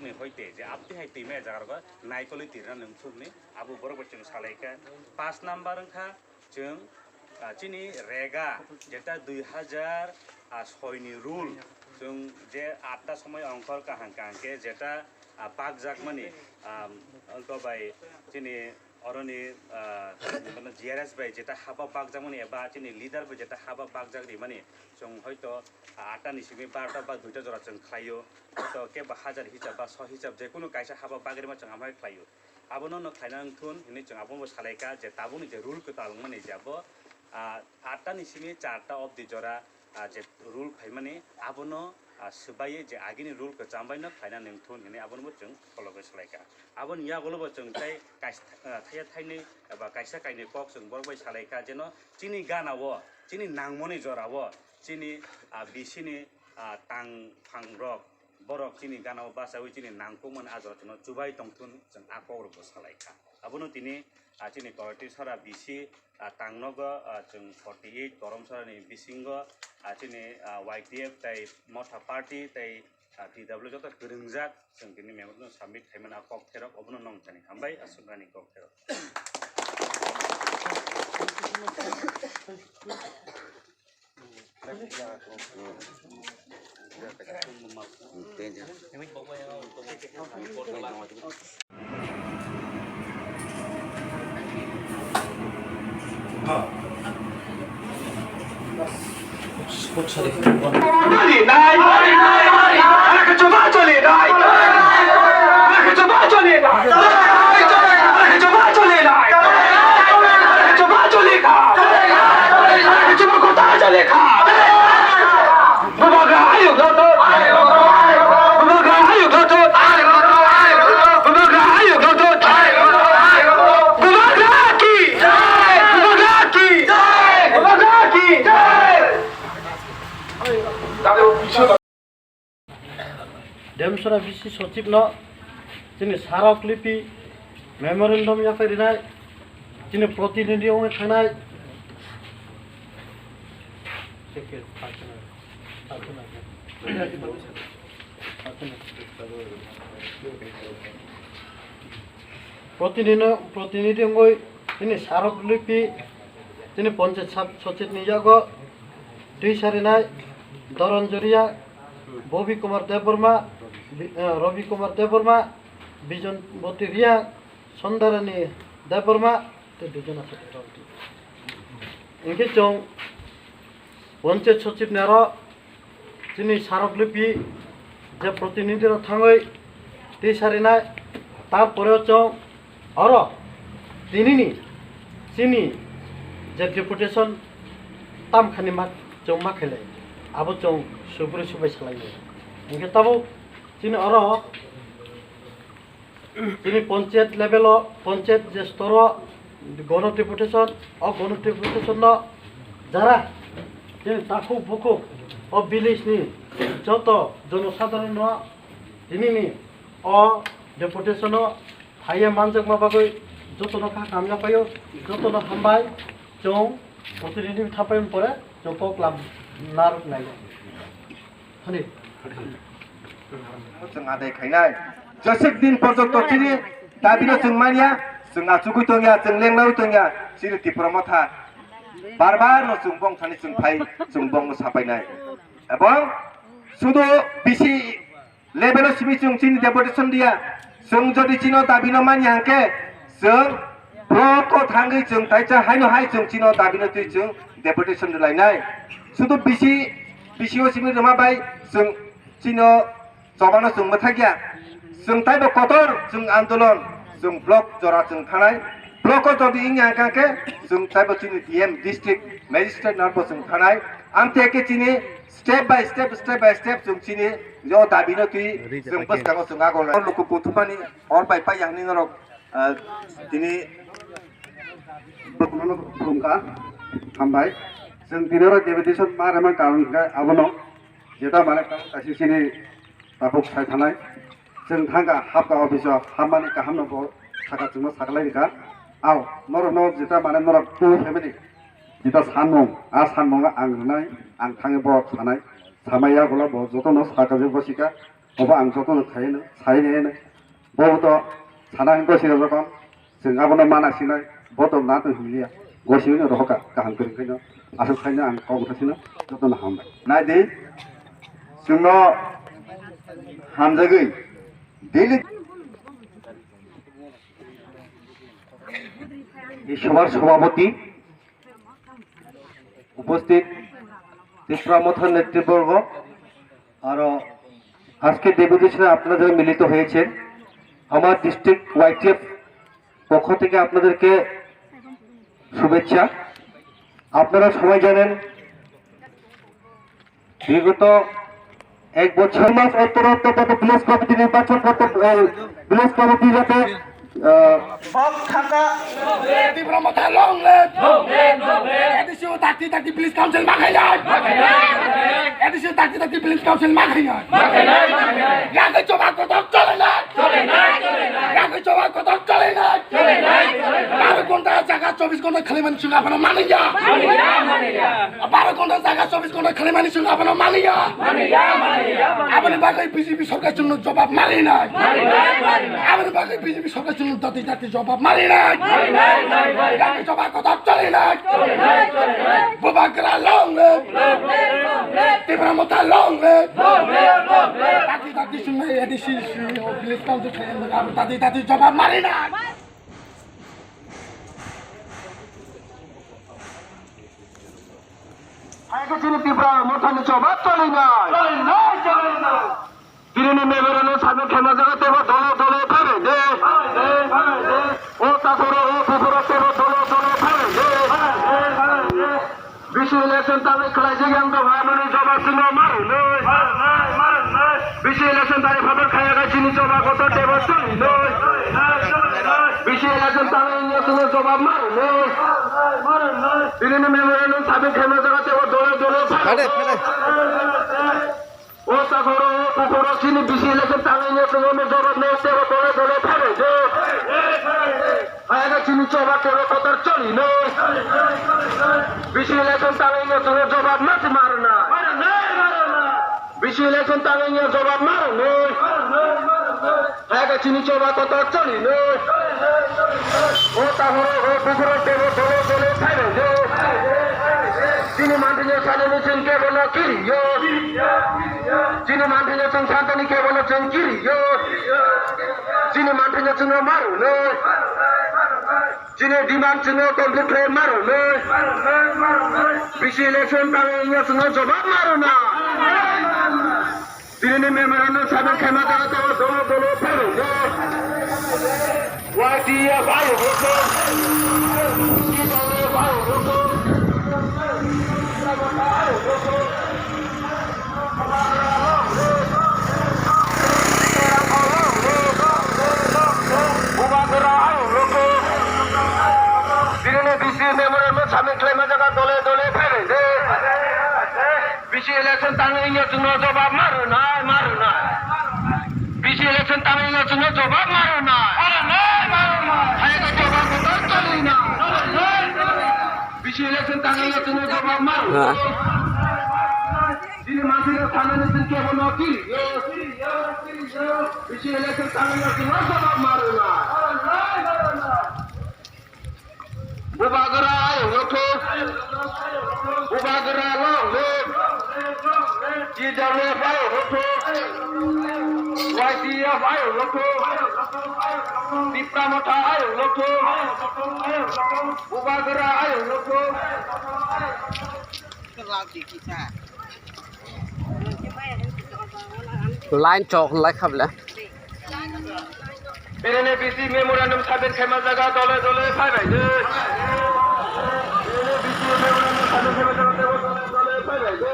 ni hoite je abdi hai time jagar ba naikoli tirna nungthurni abu borobar chung salaika 5 number angkha chung chini rega jeta 2006 ni rule chung je 8ta সময় অঙ্কর কাহাঙ্কে যেটা পাক জাকমানি অঙ্ক by chini অরনি মানে GRS by যেটা হাবা পাক জাকমানি এবা chini leader by যেটা হাবা পাক জাকরি মানে जों হয়তো 8টা নিসিমি 12টা বা 2টা জরা जों খাইयो তো কে বা হাজার হিসাব বা 100 হিসাব যে কোনো কাইসা হাবা পাগের মা जों আমহাই খাইयो আবনো ন খাইনাং থুন হিনি जों আবনো সালাইকা যে তাবুনি যে রুল কো তালমানি যাবো 8টা নিসিমি 4টা অব দি জরা যে রুল খাইমানি আবনো सुबायै जे आगिनि रुल को चामबायनो खायना नोंथुन हिने आबनबो जों फलोबो सलायका आबन या गलबो जों ताय थाया थाइनै एबा कायसा कायनै कक जों बरबाय सलायका जेन चिनि गानावो चिनि नांमनि जरावो चिनि बिसिनि तां फांरक बरक चिनि गानाव बासावै चिनि नांकोमन आजरतन जुबाय तंथुन जों आकरबो सलायका आबनो तिनि चिनि करति सरा बिसि तांनग जों 48 करमसरानि बिसिंग चिनि YTF ताय मथा पार्टी ताय TW जत गोरोंजाक जों दिनै मेमोरनो साबमिट खायमाना कक थेरक अबनो नं थानि हामबाय आसुरानि कक थेरक डेमसरा बिसि सचिव जोंनि स्मारकलिपि मेमोरेन्डाम याफायनाय जोंनि प्रतिनिधियाव थानाय प्रतिनिधि जोंनि स्मारकलिपि जोंनि पन्चायत सचिव निजागो दै सारिनाय दरनजरिया बबी कुमार देवबर्मा रवि कुमार देवबर्मा बिजन बतिरिया सन्दारानी देवबर्मा ते दुजना इनके जों पंचायत सचिव नेर जोंनि स्मारकलिपि जे प्रतिनिधि थाङै दै सारिनाय तारपरेও जों आरो दिनैनि जोंनि जे डेपुटेसन तामखानि मा जों मा खेलाय आबो जों सुब्रै सुबाय सालायो इनके ताबो जोंनि आरो जोंनि पंचायत लेभेल पंचायत जे स्तर गण डेपुटेसन गण डेपुटेसन যারা ताखौ बुखौ विलेजनि যত জনসাধারণ दिनैनि डेपुटेसन हाये मानजों माबागै যতन खालामना पायो যতन हामबाय जों प्रतिनिधि थापायन परे जों क्लाब नार नाय हने जों आदाय खायनाय जसेक दिन पर्यन्त चिनि दाबिनो जों मानिया जों आचुगु तंया जों लेंनाव तंया चिनि तिप्रमथा बार बार न जों बं थानि जों फाय जों बं सापायनाय एबं सुदु बिसि लेभेल सिमि जों चिनि डेपुटेसन दिया जों जदि चिनो दाबिनो मानिया हांके जों ब्लक थांगै जों ताइचा हायनो हाय जों चिनो दाबिनो तै जों डेपुटेसन लायनाय सुदु बिसिओ सिमि रमा बाय जों चिनो जबानो जों मथागिया जों ताइबो कतर जों आन्दोलन जों ब्लक जरा जों थानाय ब्लक जदि इंया काके जों ताइबो चिनि डीएम डिस्ट्रिक्ट मजिस्ट्रेट नारबो जों थानाय आमतेके चिनि स्टेप बाय स्टेप जों चिनि जो दाबिनो तै जों बसकाङो जों आगल लोक बुथुमानि और बाय पाय यांनि नरक दिनै बकमनो खुलुमका हामबाय जों दिनरा डेपुटेसन मारेमा कारण आबनो जेता माने कासिसिनि ताबुक साय थानाय जों थांगा हाबका अफिसाव हामानि काहामनो ब थाका जों सागलायका आव नरनो जेता माने नर टु फेमिलि जेता सानमं सानमंगा आं नुनाय आं थाङे ब थानाय सामाया गला ब जतनो सागाजों बसिका अबा आं जतन थायोनो सायनो बहुत साना गसिनो जखन जों आबनो मानासिनो बहुत ना तो हिलिया गसिनो रहका गाहाम करिखायनो आसुखायनो आं गावथासिनो जतन हामबाय नायदि जोंनो हामजागै डेली এই সভার সভাপতি উপস্থিত ত্রিপুরামথার নেতৃবর্গ আরো আজকে ডেপুটেশনে আপনারা যারা মিলিত হয়েছেন আমার ডিস্ট্রিক্ট ওয়াইটিএফ পক্ষ থেকে আপনাদেরকে শুভেচ্ছা। আপনারা সবাই জানেন বিগত এক বছর মাস অন্তর যাতে ভিলেজ কমিটি নির্বাচন করতে ভিলেজ কমিটি যাতে তীব্রমথা লং লেট এডিসিও 30 পুলিশ কাউন্সিল মাখাইলাই এডিসিও 30 পুলিশ কাউন্সিল মাখাইলাই ইয়াকে জমা কত চলে না ইয়াকে জমা কত চলে না 12 ঘন্টা জায়গা 24 ঘন্টা খালি মানুষ আপনারা মানিয়া 12 ঘন্টা জায়গা 24 ঘন্টা খালি মানুষ আপনারা মানিয়া আপনি বাকি বিজেপি সরকারের জন্য জবাব মারি নাই আপনি বাকি বিজেপি সরকারের জন্য জাতি জবাব মারি নাই ইয়াকে জমা কত চলে না বুবাগরা লং লেট তীব্রমথা লং লেট তাতি শুনে এডিসি পুলিশ কাউন্সিল খাই তাতি জবাব মারি না আগে ছিল তীব্রমথার জবাব চলে না দিনে মেবরানো সামনে খেলা জায়গাতে দলে দলে ফেলে দে ও তাছাড়া ও পুকুরা তেরো দলে দলে ফেলে দে বিশ্ব ইলেকশন তারিখ খেলায় যে জ্ঞান ভাই জবা সিংহ মারুন বিশ্ব ইলেকশন তারিখ খবর খাইয়া গেছি জবা কত টেবল চলি বিশ্ব ইলেকশন তারিখ জবাব মারুন দিনে মেমোরেন্ডাম সামনে খেলা জায়গাতে দলে দলে ফেলে ও তাছাড়া ও পুকুরা চিনি বিশ্ব ইলেকশন তারিখ জবাব নেই তেরো দলে দলে ফেলে দে আগে চিনি জবা তেরো কত চলি বিশ্ব ইলেকশন তারিখ জবাব মাছ মারো না বিশ্ব ইলেকশন তারিখ জবাব মারো আগে চিনি জবা কত চলি ও তাহলে ও পুকুরা তেরো দলে দলে ফেলে দে চিনি মান্টিনে সালে মিছেন কে বলো কিরিও চিনি মান্টিনে সংখ্যানি কে বলো কিরিও চিনি মান্টিনে চুনো মারো চিনি ডিমান্ড চুনো কমপ্লিট হয়ে মারো বিশ্ব ইলেকশন তারিখ জবাব মারো না দিনে মেমোরেন্ডাম সাবেক খেমা জায়গাতে দলে দলে ফেলে দে ওয়াইটিএ ভাই হতো দলে দলে ফেলে দে বিশ্ব ইলেকশন তামিলের জন্য জবাব মারো না বিশ্ব ইলেকশন তামিলের জন্য জবাব মারো না জবাব কোথাও চলি না বিশ্ব ইলেকশন তামিলের জন্য জবাব মারো যিনি মানুষের সামনে কে বলো কি বিশ্ব ইলেকশন তামিলের জন্য জবাব মারো না Ubagara loko, Ubagara loko, Jidale bayo loko, YTF bayo loko, তীব্রমথা ayo loko, Ubagara ayo loko. Line chok like habla. BNPC memorandum সাবেক খেমা জায়গা দলে দলে ফাইবাই দে BNPC মেমোরেন্ডাম সাবেক খেমা জায়গা দলে দলে ফাইবাই দে